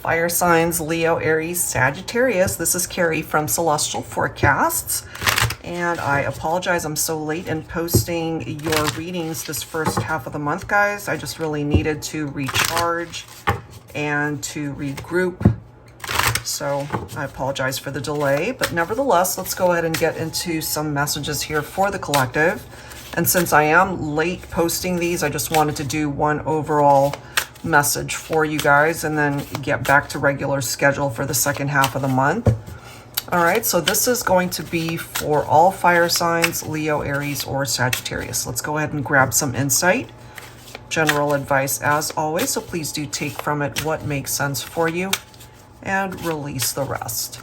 Fire signs, Leo, Aries, Sagittarius. This is Carrie from Celestial Forecasts. And I apologize, I'm so late in posting your readings this first half of the month, guys. I just really needed to recharge and to regroup. So I apologize for the delay, but nevertheless, let's go ahead and get into some messages here for the collective. And since I am late posting these, I just wanted to do one overall message for you guys and then get back to regular schedule for the second half of the month. All right, so this is going to be for all fire signs, Leo, Aries, or Sagittarius. Let's go ahead and grab some insight. General advice as always, so please do take from it what makes sense for you and release the rest.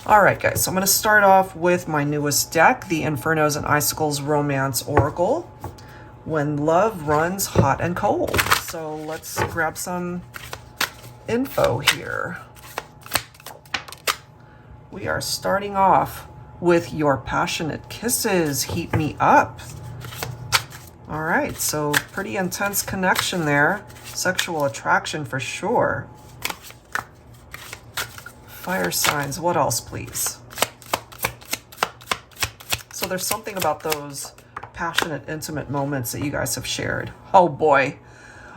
All right, guys, so I'm going to start off with my newest deck, the Infernos and Icicles Romance Oracle, when love runs hot and cold. So let's grab some info here. We are starting off with your passionate kisses heat me up. All right, so pretty intense connection there. Sexual attraction for sure. Fire signs, what else, please? So there's something about those passionate, intimate moments that you guys have shared. Oh boy,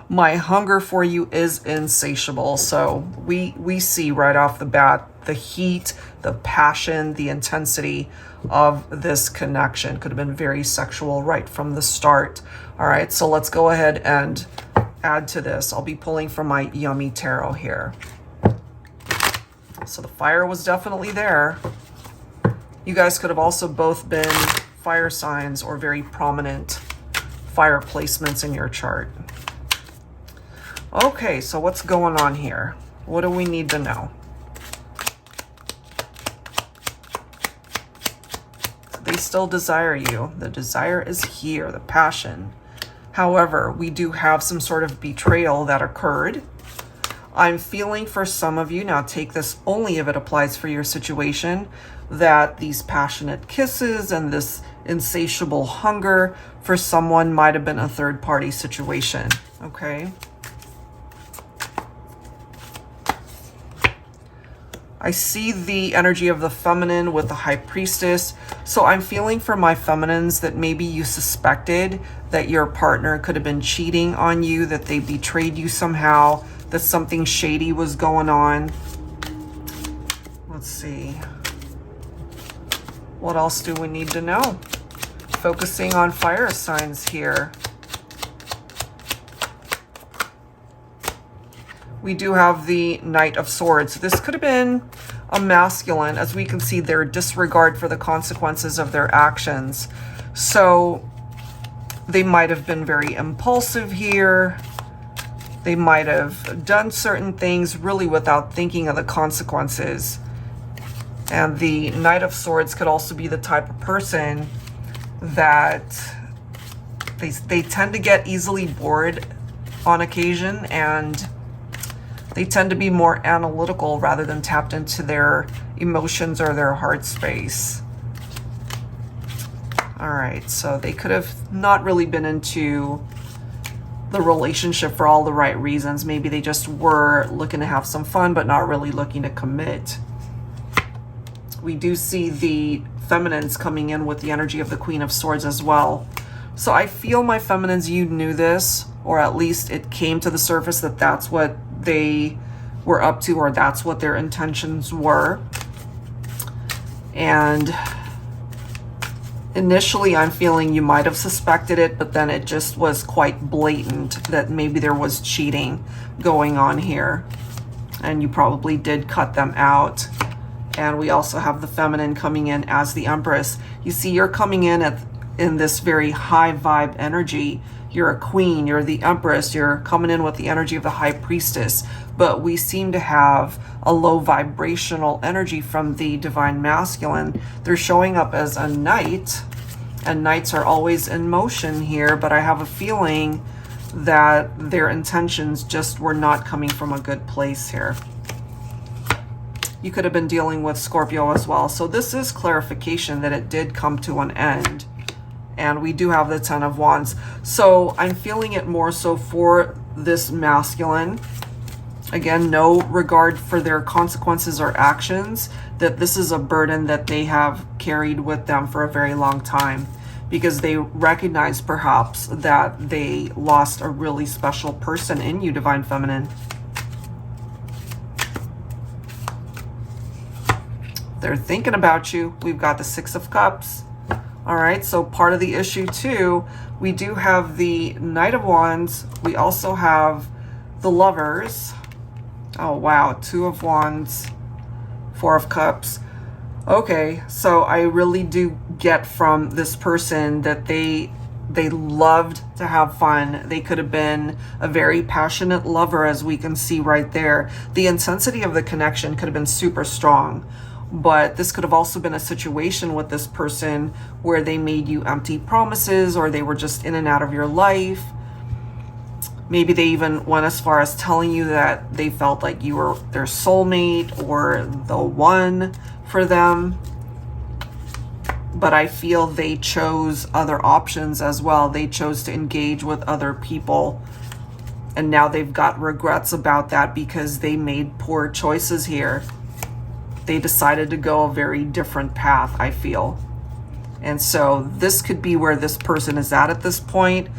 my hunger for you is insatiable. So we see right off the bat the heat, the passion, the intensity of this connection. Could have been very sexual right from the start. All right, so let's go ahead and add to this. I'll be pulling from my Yummy Tarot here. So the fire was definitely there. You guys could have also both been fire signs or very prominent fire placements in your chart. Okay, so what's going on here? What do we need to know? They still desire you. The desire is here, the passion. However, we do have some sort of betrayal that occurred. I'm feeling for some of you, now take this only if it applies for your situation, that these passionate kisses and this insatiable hunger for someone might have been a third-party situation, okay? I see the energy of the feminine with the High Priestess. So I'm feeling for my feminines that maybe you suspected that your partner could have been cheating on you, that they betrayed you somehow, that something shady was going on. Let's see. What else do we need to know? Focusing on fire signs here. We do have the Knight of Swords. This could have been a masculine, as we can see their disregard for the consequences of their actions. So they might have been very impulsive here. They might have done certain things really without thinking of the consequences. And the Knight of Swords could also be the type of person that they tend to get easily bored on occasion, and they tend to be more analytical rather than tapped into their emotions or their heart space. All right, so they could have not really been into the relationship for all the right reasons. Maybe they just were looking to have some fun, but not really looking to commit. We do see the feminines coming in with the energy of the Queen of Swords as well. So I feel, my feminines, you knew this, or at least it came to the surface that that's what they were up to, or that's what their intentions were. And initially I'm feeling you might have suspected it, but then it just was quite blatant that maybe there was cheating going on here, and you probably did cut them out. And we also have the feminine coming in as the Empress. You see, you're coming in this very high vibe energy. You're a queen, you're the Empress, you're coming in with the energy of the High Priestess, but we seem to have a low vibrational energy from the Divine Masculine. They're showing up as a knight, and knights are always in motion here, but I have a feeling that their intentions just were not coming from a good place here. You could have been dealing with Scorpio as well. So this is clarification that it did come to an end. And we do have the Ten of Wands. So I'm feeling it more so for this masculine. Again, no regard for their consequences or actions, that this is a burden that they have carried with them for a very long time, because they recognize perhaps that they lost a really special person in you, Divine Feminine. They're thinking about you. We've got the Six of Cups. All right, so part of the issue too, we do have the Knight of Wands. We also have the Lovers. Oh, wow. Two of Wands, Four of Cups. Okay, so I really do get from this person that they loved to have fun. They could have been a very passionate lover, as we can see right there. The intensity of the connection could have been super strong. But this could have also been a situation with this person where they made you empty promises, or they were just in and out of your life. Maybe they even went as far as telling you that they felt like you were their soulmate or the one for them. But I feel they chose other options as well. They chose to engage with other people. And now they've got regrets about that because they made poor choices here. They decided to go a very different path, I feel. And so this could be where this person is at this point,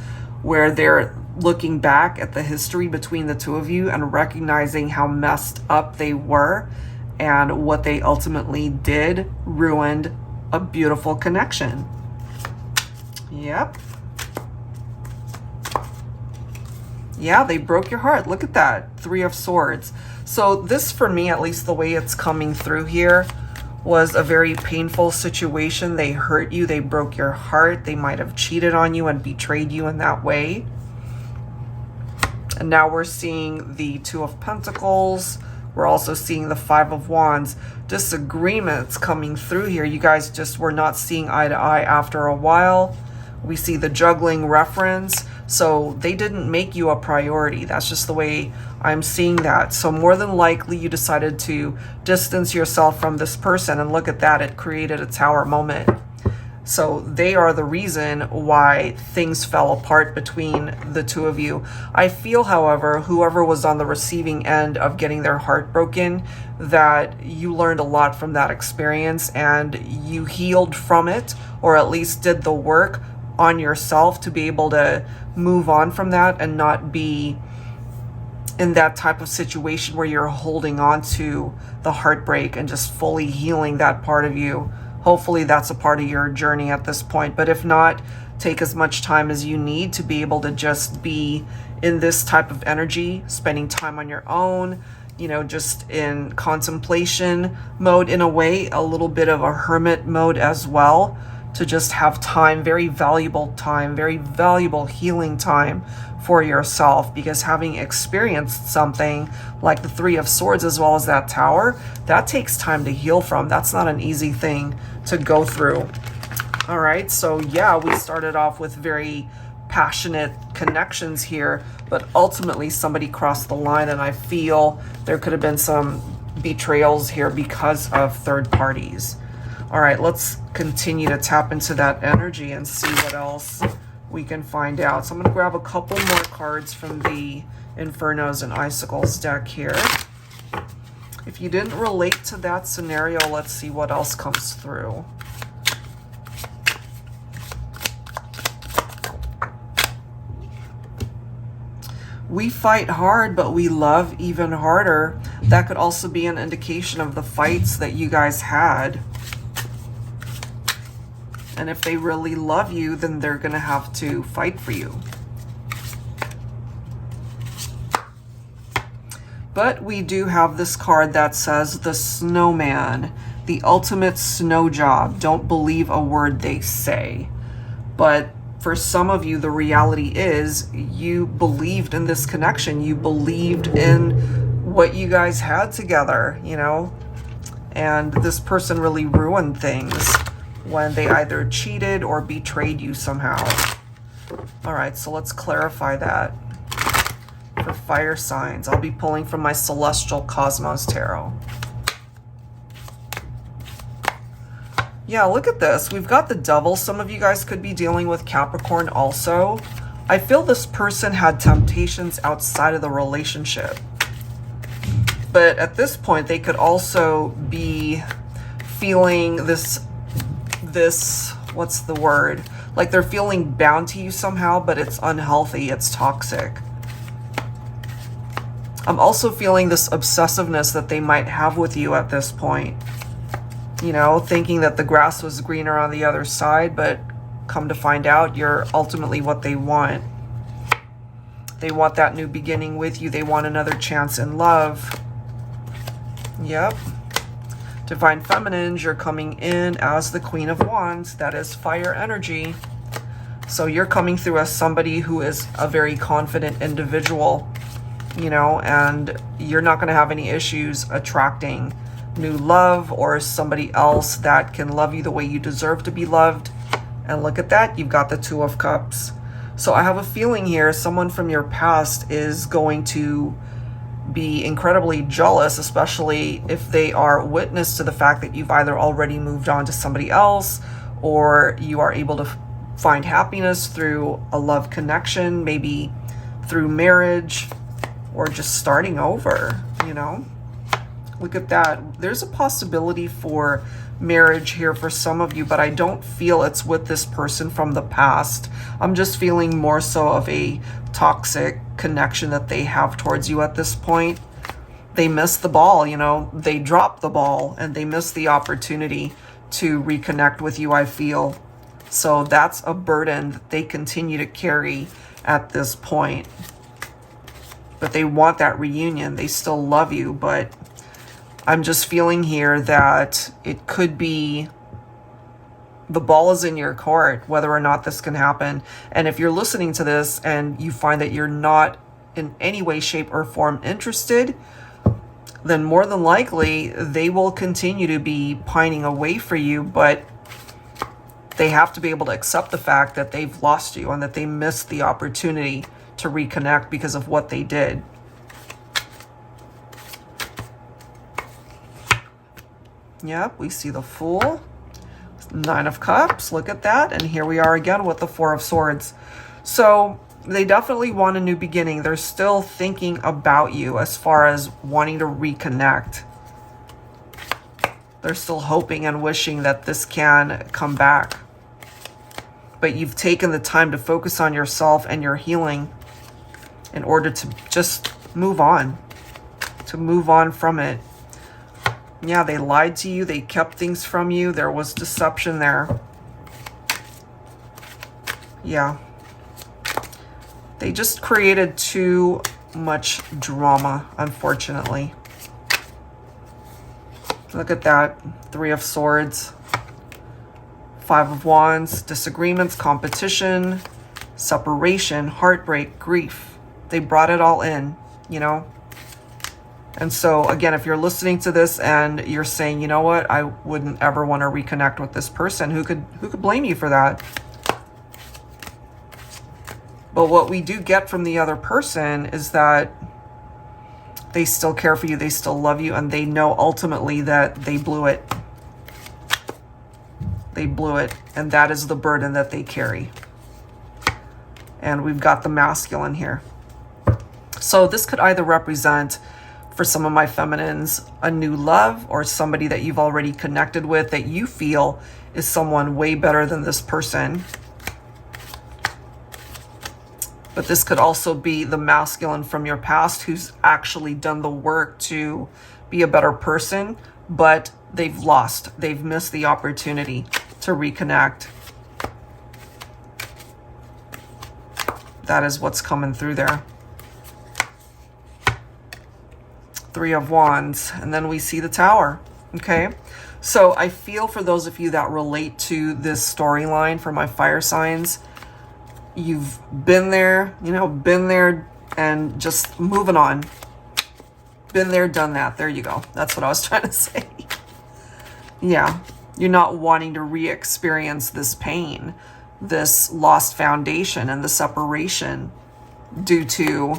where they're looking back at the history between the two of you and recognizing how messed up they were, and what they ultimately did ruined a beautiful connection. Yep. Yeah, they broke your heart. Look at that. Three of Swords. So this, for me, at least the way it's coming through here, was a very painful situation. They hurt you. They broke your heart. They might have cheated on you and betrayed you in that way. And now we're seeing the Two of Pentacles. We're also seeing the Five of Wands. Disagreements coming through here. You guys just were not seeing eye to eye after a while. We see the juggling reference. So they didn't make you a priority. That's just the way I'm seeing that. So more than likely you decided to distance yourself from this person. And look at that. It created a tower moment. So they are the reason why things fell apart between the two of you. I feel, however, whoever was on the receiving end of getting their heart broken, that you learned a lot from that experience and you healed from it, or at least did the work on yourself to be able to move on from that and not be in that type of situation where you're holding on to the heartbreak and just fully healing that part of you. Hopefully that's a part of your journey at this point. But if not, take as much time as you need to be able to just be in this type of energy, spending time on your own, you know, just in contemplation mode in a way, a little bit of a hermit mode as well, to just have time, very valuable healing time for yourself, because having experienced something like the Three of Swords as well as that Tower, that takes time to heal from. That's not an easy thing to go through. All right, so yeah, we started off with very passionate connections here, but ultimately somebody crossed the line, and I feel there could have been some betrayals here because of third parties. All right, let's continue to tap into that energy and see what else we can find out. So I'm going to grab a couple more cards from the Infernos and Icicles deck here. If you didn't relate to that scenario, let's see what else comes through. We fight hard, but we love even harder. That could also be an indication of the fights that you guys had. And if they really love you, then they're going to have to fight for you. But we do have this card that says the Snowman, the ultimate snow job. Don't believe a word they say. But for some of you, the reality is you believed in this connection. You believed in what you guys had together, you know. And this person really ruined things when they either cheated or betrayed you somehow. All right, so let's clarify that. For fire signs, I'll be pulling from my Celestial Cosmos Tarot. Yeah, look at this. We've got the Devil. Some of you guys could be dealing with Capricorn also. I feel this person had temptations outside of the relationship. But at this point, they could also be feeling this, what's the word? Like they're feeling bound to you somehow, but it's unhealthy, it's toxic. I'm also feeling this obsessiveness that they might have with you at this point. You know, thinking that the grass was greener on the other side, but come to find out, you're ultimately what they want. They want that new beginning with you. They want another chance in love. Yep. Divine Feminines, you're coming in as the Queen of Wands. That is fire energy. So you're coming through as somebody who is a very confident individual, you know, and you're not going to have any issues attracting new love or somebody else that can love you the way you deserve to be loved. And look at that, you've got the Two of Cups. So I have a feeling here someone from your past is going to be incredibly jealous, especially if they are witness to the fact that you've either already moved on to somebody else, or you are able to find happiness through a love connection, maybe through marriage, or just starting over, you know? Look at that. There's a possibility for marriage here for some of you, but I don't feel it's with this person from the past. I'm just feeling more so of a toxic connection that they have towards you at this point. They missed the ball, you know, they dropped the ball and they missed the opportunity to reconnect with you, I feel. So that's a burden that they continue to carry at this point. But they want that reunion. They still love you, but I'm just feeling here that it could be the ball is in your court, whether or not this can happen. And if you're listening to this and you find that you're not in any way, shape, or form interested, then more than likely they will continue to be pining away for you, but they have to be able to accept the fact that they've lost you and that they missed the opportunity to reconnect because of what they did. Yep, we see the Fool. Nine of Cups, look at that. And here we are again with the Four of Swords. So they definitely want a new beginning. They're still thinking about you as far as wanting to reconnect. They're still hoping and wishing that this can come back. But you've taken the time to focus on yourself and your healing in order to just move on. To move on from it. Yeah, they lied to you. They kept things from you. There was deception there. Yeah. They just created too much drama, unfortunately. Look at that. Three of Swords. Five of Wands. Disagreements, competition, separation, heartbreak, grief. They brought it all in, you know? And so, again, if you're listening to this and you're saying, you know what, I wouldn't ever want to reconnect with this person, who could blame you for that? But what we do get from the other person is that they still care for you, they still love you, and they know ultimately that they blew it. They blew it, and that is the burden that they carry. And we've got the masculine here. So this could either represent, for some of my feminines, a new love, or somebody that you've already connected with that you feel is someone way better than this person. But this could also be the masculine from your past who's actually done the work to be a better person, but they've lost. They've missed the opportunity to reconnect. That is what's coming through there. Three of Wands, and then we see the Tower. Okay, so I feel for those of you that relate to this storyline for my fire signs, you've been there, you know, been there and just moving on. Been there, done that. There you go. That's what I was trying to say. Yeah, you're not wanting to re-experience this pain, this lost foundation and the separation due to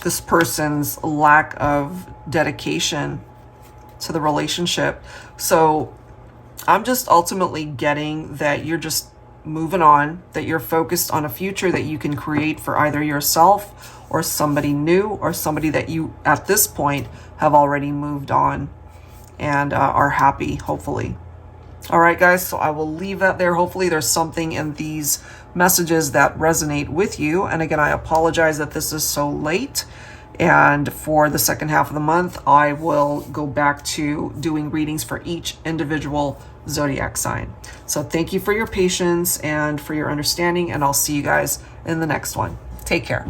this person's lack of dedication to the relationship. So I'm just ultimately getting that you're just moving on, that you're focused on a future that you can create for either yourself or somebody new, or somebody that you at this point have already moved on and are happy, hopefully. All right, guys, so I will leave that there. Hopefully there's something in these messages that resonate with you. And again, I apologize that this is so late. And for the second half of the month, I will go back to doing readings for each individual zodiac sign. So thank you for your patience and for your understanding, and I'll see you guys in the next one. Take care.